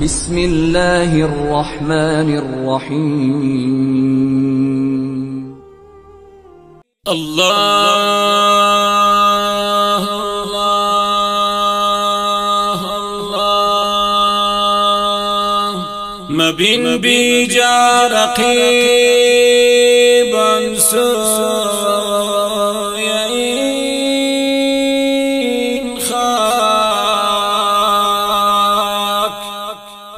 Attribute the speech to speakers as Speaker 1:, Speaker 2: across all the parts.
Speaker 1: بسم الله الرحمن الرحیم.
Speaker 2: الله الله الله مبین بیجا رقیبان سوی این خاک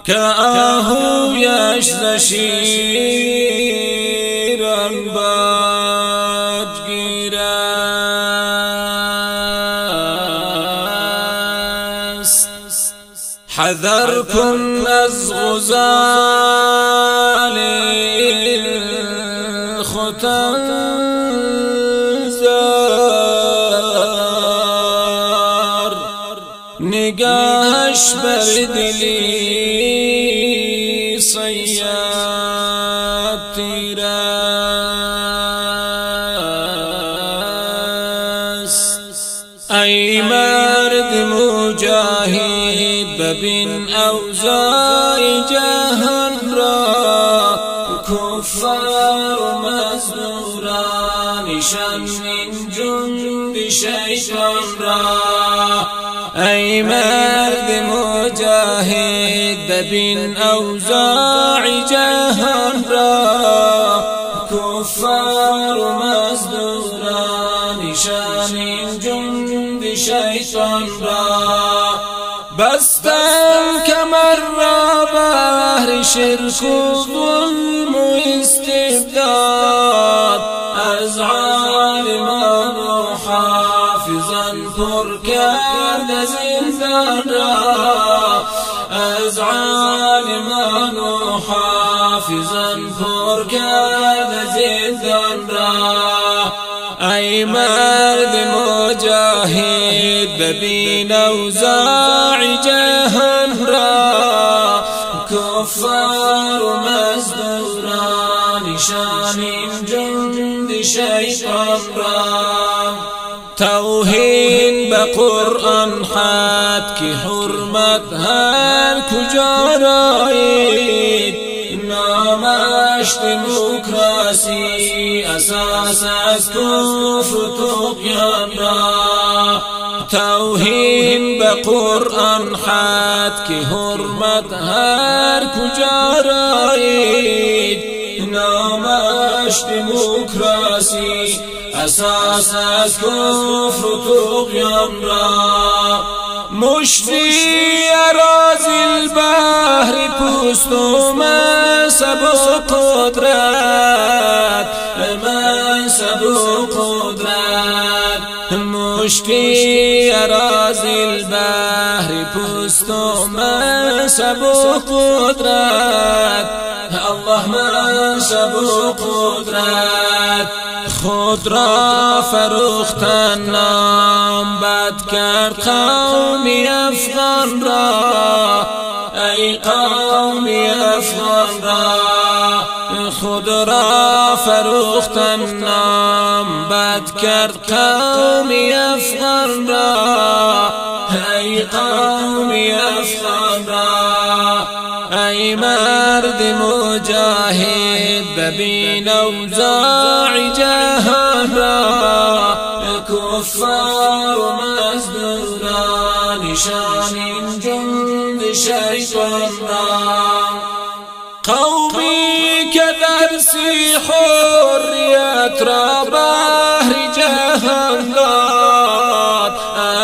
Speaker 2: که آهویش ز شیران باج گیرست. حذر کن از غزال ختنزار، نگاهش بر دلی صیاد تیرست. ای مرد مجاهد ببین اوضاع جهان را، کفار و مزدورانشان این جند شیطان را. ای مرد مجاهد ببین اوضاع جهان را، کفار و مزدورانشان این جند شیطان را. بستم کمر را بهر شرک و ظلم و استبداد، از عالمان و حافظان پر کرد زندان را. از عالمان و حافظان پر کرد زندان را. ای مرد مجاهد ببین اوضاع جهان را، کفار و مزدورانشان این جند شیطان را. توهین به قرآن حد که حرمت هر کجا رایید، نامش دموکراسی اساس از کفر و طغیان را. توهین به قرآن حد که حرمت هر کجا رایید، نامش دموکراسی اساس از کفر و طغیان را. مشتی اراضی البحر پوست و منصب و قدرت، منصب و قدرت. مشتی اراضی البحر پوست و منصب و قدرت. الله منصب و قدرت. خود را فروختن نام بد کرد قومی افغان را. ای قومی افغان را، خود را فروختن نام بد کرد قومی افغان را. ای قومی افغان را. ای مرد مجاهد ببین اوضاع جهان را، کفار و مزدورانشان این جند شیطان را. قومی که درسی حریت را بهر جهان داد،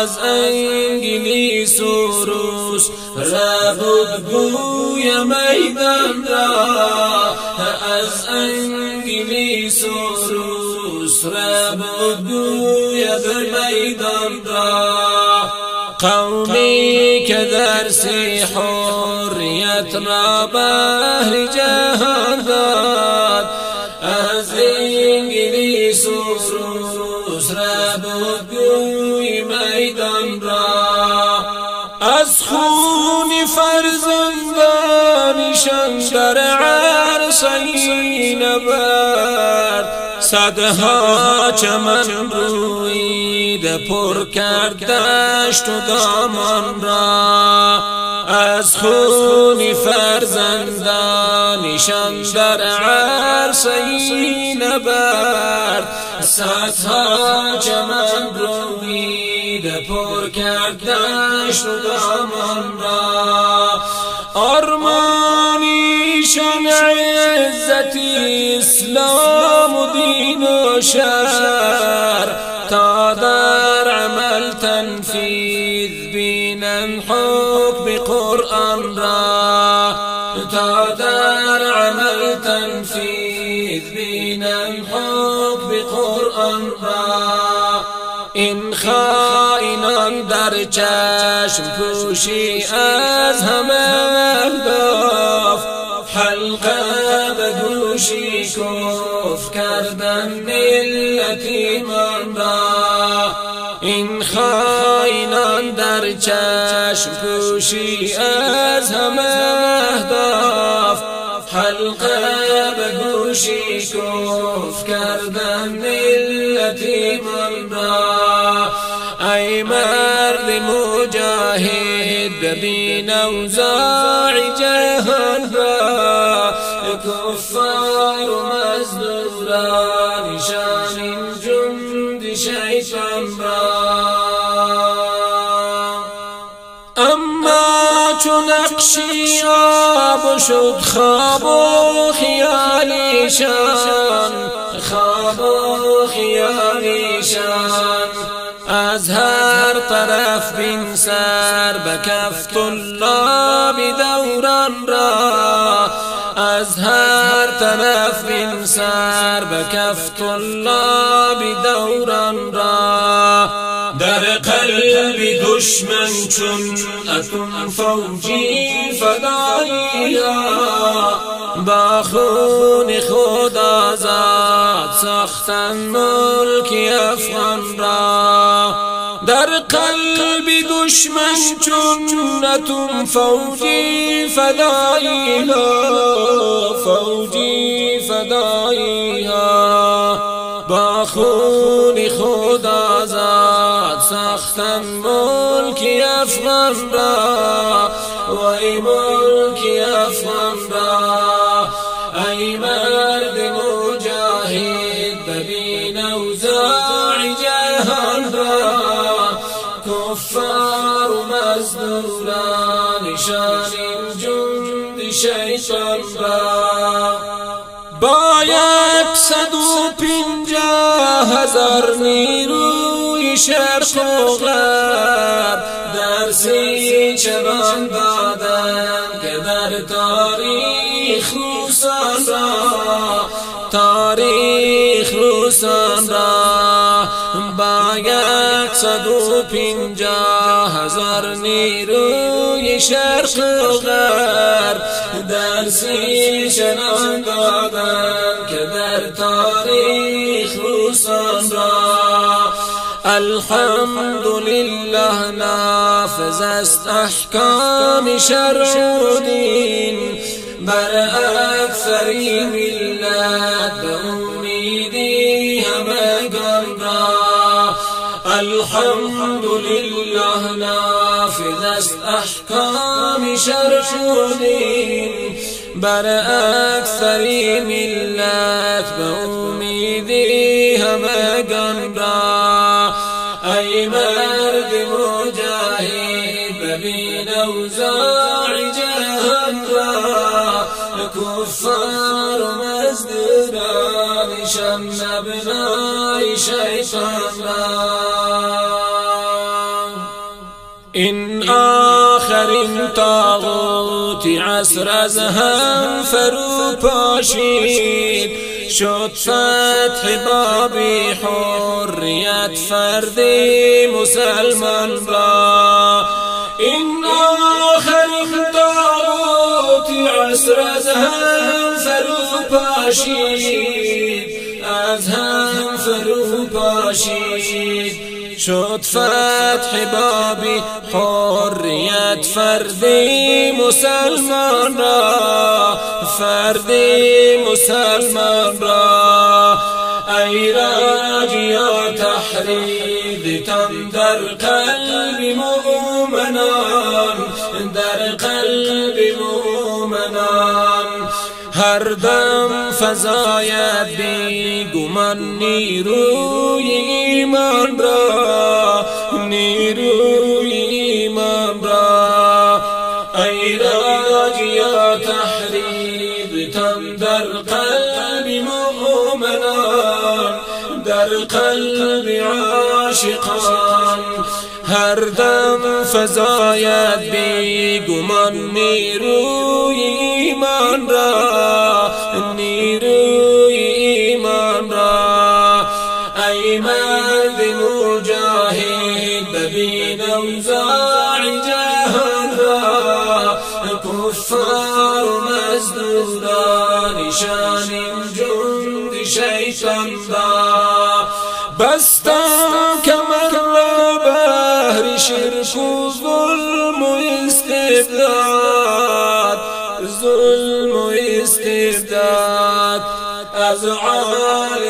Speaker 2: از انگلیس و روس ربود بوی میدان را. از انگلیس و روس ربود بوی میدان را. قومی که درسی حریت را بهر جهان داد، از انگلیس و روس ربود بوی میدان را. از خون فرزندانشان در عرصه نبرد، صدها چمن رویده پر کرد دشت و دامان را، از خون فرزندانشان در عرصه نبرد. صدها چمن رویده پر کرد دشت و دامان را، آرمانیشان عزت اسلام و دین و شر، تا در عمل تنفیذ بینن حکم قرآن را، تا در عمل تنفیذ بینن حکم قرآن را. این خائنان در چشم پوشی از همه اهداف، حلقه به گوشی کف کردن ملت ایمان را. این خائنان در چشم پوشی از همه اهداف، حلقه به گوشی کف کردن ملت ایمان را. ای مرد مجاهد ببین اوضاع جهان را، کفار و مزدورانشان این جند شیطان را. اما چون نقشی آب شد خواب و خیالیشان، خواب و خیالیشان، از هر طرف بین سر به کف طلاب دوران را، از هر طرف بین سر به کف طلاب دوران را. در قلب دشمن چون اتم فوجی فدایی، با خون خود آزاد ساختن ملک افغان را. در قلب دشمن چون اتم فوجی فدایی، فوجی فدایی، با خون خود آزاد ساختن ملک افغان را. وای ملک افغان را، ای مرد مجاهد ببین اوضاع جهان را، کفار و مزدورانشان این جند شیطان را. با 150,000 نیروی شرق و غرب درسی چنان دادند که در تاریخ روسان را، تاریخ روسان را. با 150,000 نیروی شرق و غرب درسی چنان دادند که در تاریخ روسان را. الحمدلله نافذ است احکام شرع و دین، بر اکثری ملت به امیدی همگان را. الحمدلله نافذ است احکام شرع و دین، بر اکثری ملت به امیدی همگان را. ای مرد مجاهد ببین اوضاع جهان را، کفار و مزدورانشان ابنای شیطان را. این آخرین طاغوتی عصر از هم فرو پاشید، شد فتح بابی حریت فردی مسلمان را. این آخرین طاغوتی عصر از هم فرو پاشید، از هم فرو پاشید، شد فتح بابی حریت فردی مسلمان را، فردی مسلمان را. در قلب مؤمنان، در قلب مؤمنان. هر دم فزاید بی گمان نیروی ایمان را، نیروی ایمان را. ای راجیا تحریب تن در قلب مؤمنان، در قلب عاشقان. هر دم فزاید بی گمان نیروی ایمان را، نیروی ایمان را. ای مرد مجاهد ببین اوضاع جهان را، کفار و مزدوران شانیم جند شیطان را. بستم کمر را بهر شرک و ظلم و استبداد، ظلم و استبداد. از عالمان